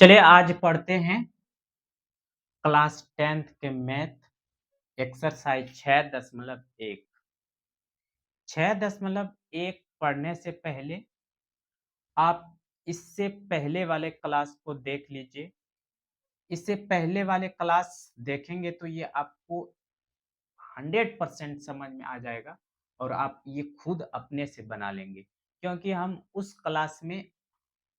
चलिए आज पढ़ते हैं क्लास 10th के मैथ एक्सरसाइज 6.1। 6.1 पढ़ने से पहले आप इससे पहले वाले क्लास को देख लीजिए। इससे पहले वाले क्लास देखेंगे तो ये आपको 100% समझ में आ जाएगा और आप ये खुद अपने से बना लेंगे, क्योंकि हम उस क्लास में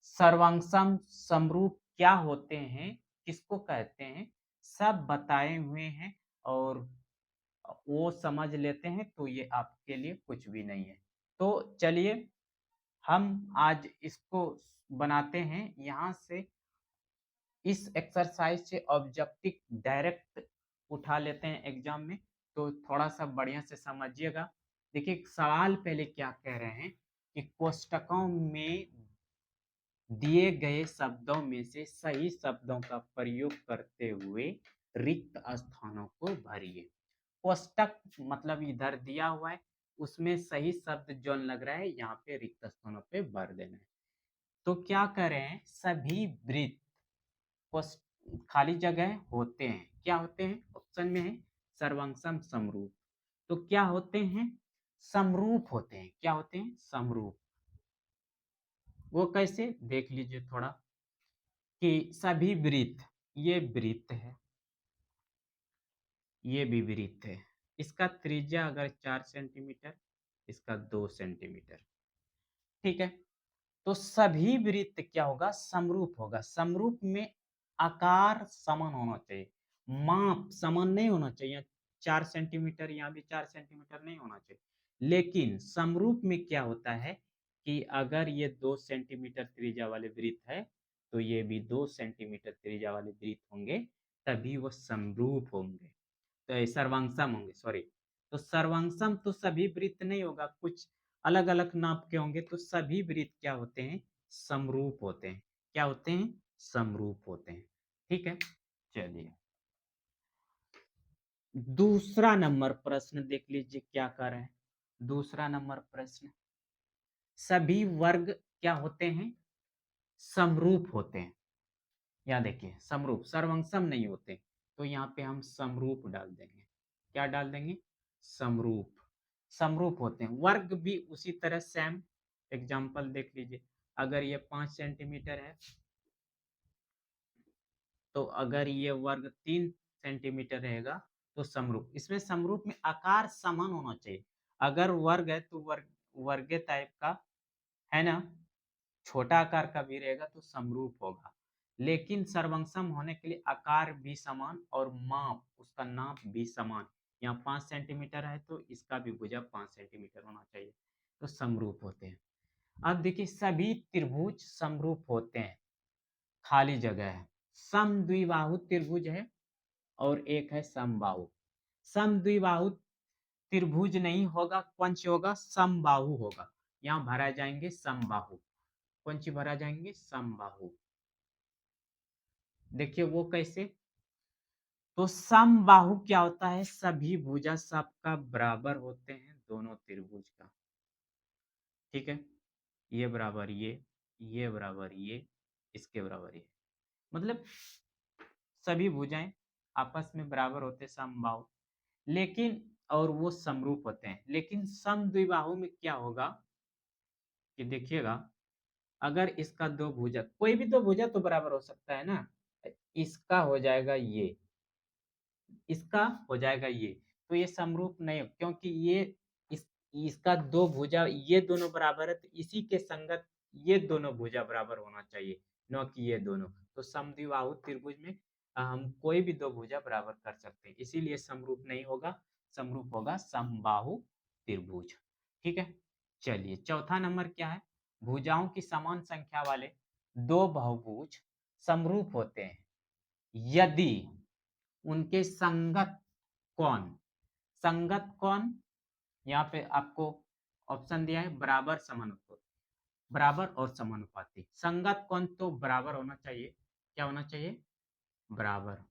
सर्वांगसम समरूप क्या होते हैं, किसको कहते हैं, सब बताए हुए हैं और वो समझ लेते हैं तो ये आपके लिए कुछ भी नहीं है। तो चलिए हम आज इसको बनाते हैं। यहाँ से इस एक्सरसाइज से ऑब्जेक्टिव डायरेक्ट उठा लेते हैं एग्जाम में, तो थोड़ा सा बढ़िया से समझिएगा। देखिए सवाल पहले क्या कह रहे हैं कि कोष्टकों में दिए गए शब्दों में से सही शब्दों का प्रयोग करते हुए रिक्त स्थानों को भरिए। कोष्टक मतलब इधर दिया हुआ है, उसमें सही शब्द जो लग रहा है यहाँ पे रिक्त स्थानों पे भर देना है। तो क्या करें, सभी वृत्त खाली जगह होते हैं, क्या होते हैं, ऑप्शन में है सर्वांगसम समरूप। तो क्या होते हैं, समरूप होते हैं। क्या होते हैं, समरूप। वो कैसे देख लीजिए थोड़ा कि सभी वृत्त, ये वृत्त है, ये भी वृत्त है। इसका त्रिज्या अगर 4 सेंटीमीटर, इसका 2 सेंटीमीटर, ठीक है। तो सभी वृत्त क्या होगा, समरूप होगा। समरूप में आकार समान होना चाहिए, माप समान नहीं होना चाहिए। 4 सेंटीमीटर यहाँ भी 4 सेंटीमीटर नहीं होना चाहिए। लेकिन समरूप में क्या होता है कि अगर ये 2 सेंटीमीटर त्रिज्या वाले वृत्त है तो ये भी 2 सेंटीमीटर त्रिज्या वाले वृत्त होंगे, तभी वो समरूप होंगे, तो सर्वांगसम होंगे, सॉरी। तो सर्वांगसम तो सभी वृत्त नहीं होगा, कुछ अलग अलग नाप के होंगे। तो सभी वृत्त क्या होते हैं, समरूप होते हैं। क्या होते हैं, समरूप होते हैं। ठीक है, चलिए दूसरा नंबर प्रश्न देख लीजिए क्या कर रहे हैं। दूसरा नंबर प्रश्न, सभी वर्ग क्या होते हैं, समरूप होते हैं। यहाँ देखिए समरूप, सर्वंगसम नहीं होते, तो यहाँ पे हम समरूप डाल देंगे। क्या डाल देंगे, समरूप। समरूप होते हैं। वर्ग भी उसी तरह सेम एग्जांपल देख लीजिए। अगर ये 5 सेंटीमीटर है तो अगर ये वर्ग 3 सेंटीमीटर रहेगा तो समरूप। इसमें समरूप में आकार समान होना चाहिए। अगर वर्ग है तो वर्ग वर्गे टाइप का है ना, छोटा आकार का भी रहेगा तो समरूप होगा। लेकिन सर्वंगसम होने के लिए आकार भी समान और माप, उसका नाप भी समान। यहाँ 5 सेंटीमीटर है तो इसका भी भुजा 5 सेंटीमीटर होना चाहिए, तो समरूप होते हैं। अब देखिए सभी त्रिभुज समरूप होते हैं, खाली जगह है। समद्विबाहु त्रिभुज है और एक है समबाहु। समद्विबाहु त्रिभुज नहीं होगा, कौन सी होगा, समबाहु होगा। यहाँ भरा जाएंगे समबाहु। कौन सी भरा जाएंगे, समबाहु। देखिए वो कैसे, तो समबाहु क्या होता है, सभी भुजा सबका बराबर होते हैं, दोनों त्रिभुज का। ठीक है, ये बराबर ये बराबर ये, इसके बराबर ये, मतलब सभी भुजाएं आपस में बराबर होते हैं, समबाहु। लेकिन और वो समरूप होते हैं। लेकिन समद्विबाहु में क्या होगा कि देखिएगा, अगर इसका दो भुजा, कोई भी दो भुजा तो बराबर हो सकता है ना, इसका हो जाएगा ये, इसका हो जाएगा ये, तो ये समरूप नहीं हो, क्योंकि ये इस इसका दो भुजा ये दोनों बराबर है, तो इसी के संगत ये दोनों भुजा बराबर होना चाहिए, न कि ये दोनों। तो समद्विबाहु त्रिभुज में हम कोई भी दो भुजा बराबर कर सकते हैं, इसीलिए समरूप नहीं होगा, समरूप होगा समबाहु त्रिभुज। ठीक है, चलिए चौथा नंबर क्या है, भुजाओं की समान संख्या वाले दो बहुभुज समरूप होते हैं यदि उनके संगत कौन, संगत कौन, यहाँ पे आपको ऑप्शन दिया है बराबर समानुपाती, बराबर और समानुपाती। संगत कौन तो बराबर होना चाहिए, क्या होना चाहिए, बराबर।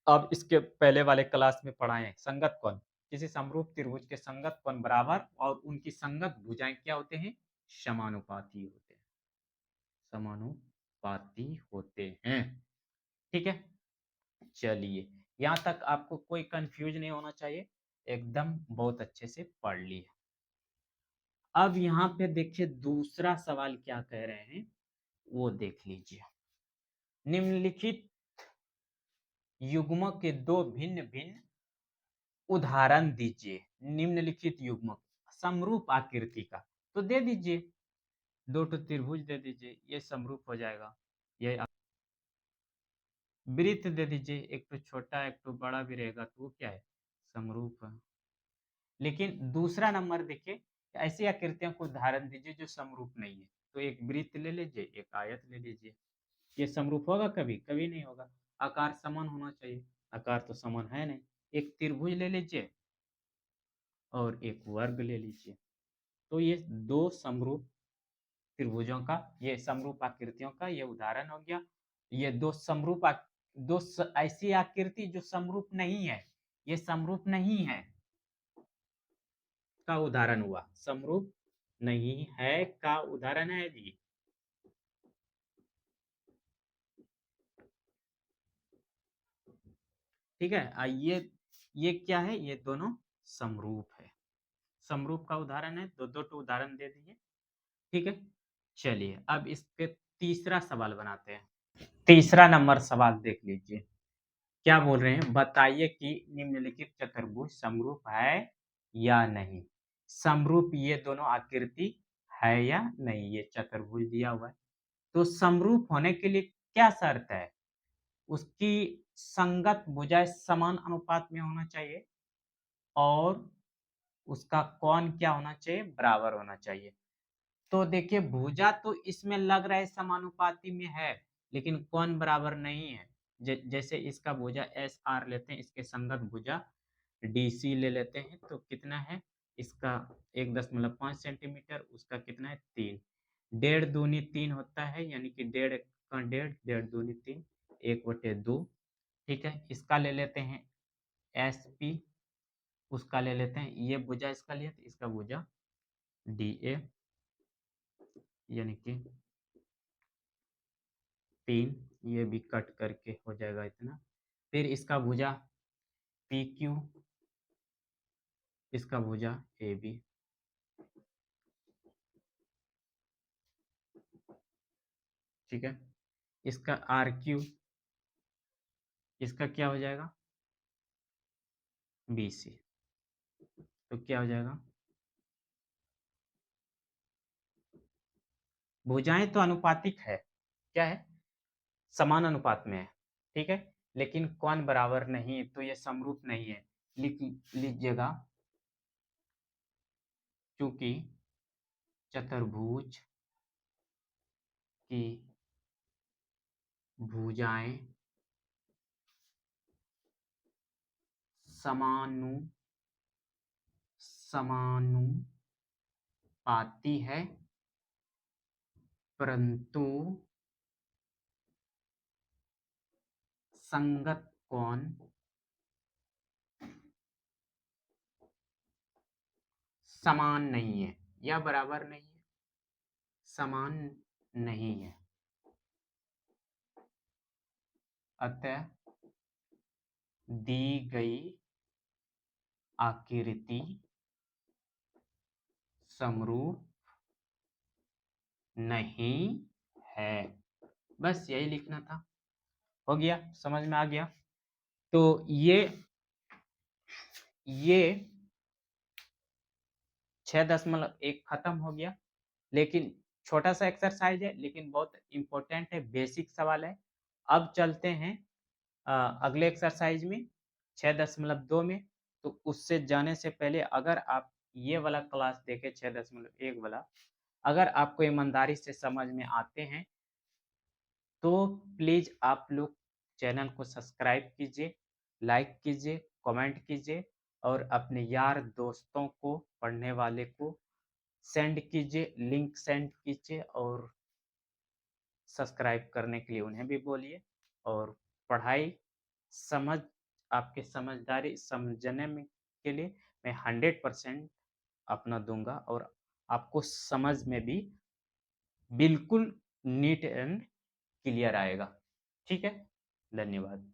अब इसके पहले वाले क्लास में पढ़ाए संगत कौन, किसी समरूप त्रिभुज के संगत कौन बराबर और उनकी संगत भुजाएं क्या होते हैं, समानुपाती होते हैं, समानुपाती। अनुपाती होते हैं। ठीक है, चलिए यहाँ तक आपको कोई कंफ्यूज नहीं होना चाहिए, एकदम बहुत अच्छे से पढ़ लिए। अब यहाँ पे देखिए दूसरा सवाल क्या कह रहे हैं वो देख लीजिए। निम्नलिखित युग्मक के दो भिन्न भिन्न उदाहरण दीजिए। निम्नलिखित युग्मक समरूप आकृति का तो दे दीजिए, दो तो त्रिभुज दे दीजिए, ये समरूप हो जाएगा। ये वृत्त दे दीजिए, एक तो छोटा एक तो बड़ा भी रहेगा तो वो क्या है, समरूप है। लेकिन दूसरा नंबर देखिए, ऐसी आकृतियों को उदाहरण दीजिए जो समरूप नहीं है। तो एक वृत्त ले लीजिए, एक आयत ले लीजिए। ये समरूप होगा कभी? कभी नहीं होगा। आकार समान होना चाहिए, आकार तो समान है नहीं। एक त्रिभुज ले लीजिए और एक वर्ग ले लीजिए। तो ये दो समरूप त्रिभुजों का, ये समरूप आकृतियों का ये उदाहरण हो गया। ये दो समरूप ऐसी आकृति जो समरूप नहीं है, ये समरूप नहीं है का उदाहरण हुआ। समरूप नहीं है का उदाहरण है जी। ठीक है, ये क्या है, ये दोनों समरूप है। समरूप का उदाहरण है, दो दो तो उदाहरण दे दिए। ठीक है, चलिए अब इस पे तीसरा सवाल बनाते हैं। तीसरा नंबर सवाल देख लीजिए, क्या बोल रहे हैं, बताइए कि निम्नलिखित चतुर्भुज समरूप है या नहीं। समरूप ये दोनों आकृति है या नहीं, ये चतुर्भुज दिया हुआ है। तो समरूप होने के लिए क्या शर्त है, उसकी संगत भुजाएं समान अनुपात में होना चाहिए और उसका कोण क्या होना चाहिए, बराबर होना चाहिए। तो देखिए भुजा तो इसमें लग रहा है समानुपाती में है, लेकिन कोण बराबर नहीं है। जैसे इसका भुजा एस आर लेते हैं, इसके संगत भुजा डी सी ले लेते हैं, तो कितना है इसका 1.5 सेंटीमीटर, उसका कितना है 3। डेढ़ दूनी 3 होता है, यानी कि डेढ़ का डेढ़, डेढ़ दूनी 3, 1/2। ठीक है, इसका ले लेते हैं एस पी, उसका ले लेते हैं, ये भुजा इसका लिया तो इसका भुजा डी ए, यानी कि 3, ये भी कट करके हो जाएगा इतना। फिर इसका भुजा पी क्यू, इसका भुजा ए बी। ठीक है, इसका आर क्यू, इसका क्या हो जाएगा बी सी। तो क्या हो जाएगा, भुजाएं तो अनुपातिक है, क्या है, समान अनुपात में है। ठीक है, लेकिन कोण बराबर नहीं है, तो ये समरूप नहीं है। लिख लीजिएगा, क्योंकि चतुर्भुज की भुजाएं समानुपाती है, परंतु संगत कोण समान नहीं है या बराबर नहीं है, समान नहीं है। अतः दी गई आकृति समरूप नहीं है। बस यही लिखना था, हो गया, समझ में आ गया। तो ये 6.1 खत्म हो गया, लेकिन छोटा सा एक्सरसाइज है, लेकिन बहुत इंपॉर्टेंट है, बेसिक सवाल है। अब चलते हैं अगले एक्सरसाइज में 6.2 में। तो उससे जाने से पहले अगर आप ये वाला क्लास देखें 6.1 वाला, अगर आपको ईमानदारी से समझ में आते हैं तो प्लीज़ आप लोग चैनल को सब्सक्राइब कीजिए, लाइक कीजिए, कमेंट कीजिए और अपने यार दोस्तों को, पढ़ने वाले को सेंड कीजिए, लिंक सेंड कीजिए और सब्सक्राइब करने के लिए उन्हें भी बोलिए। और पढ़ाई समझ आपके समझदारी समझने में के लिए मैं 100% अपना दूंगा और आपको समझ में भी बिल्कुल नीट एंड क्लियर आएगा। ठीक है? धन्यवाद।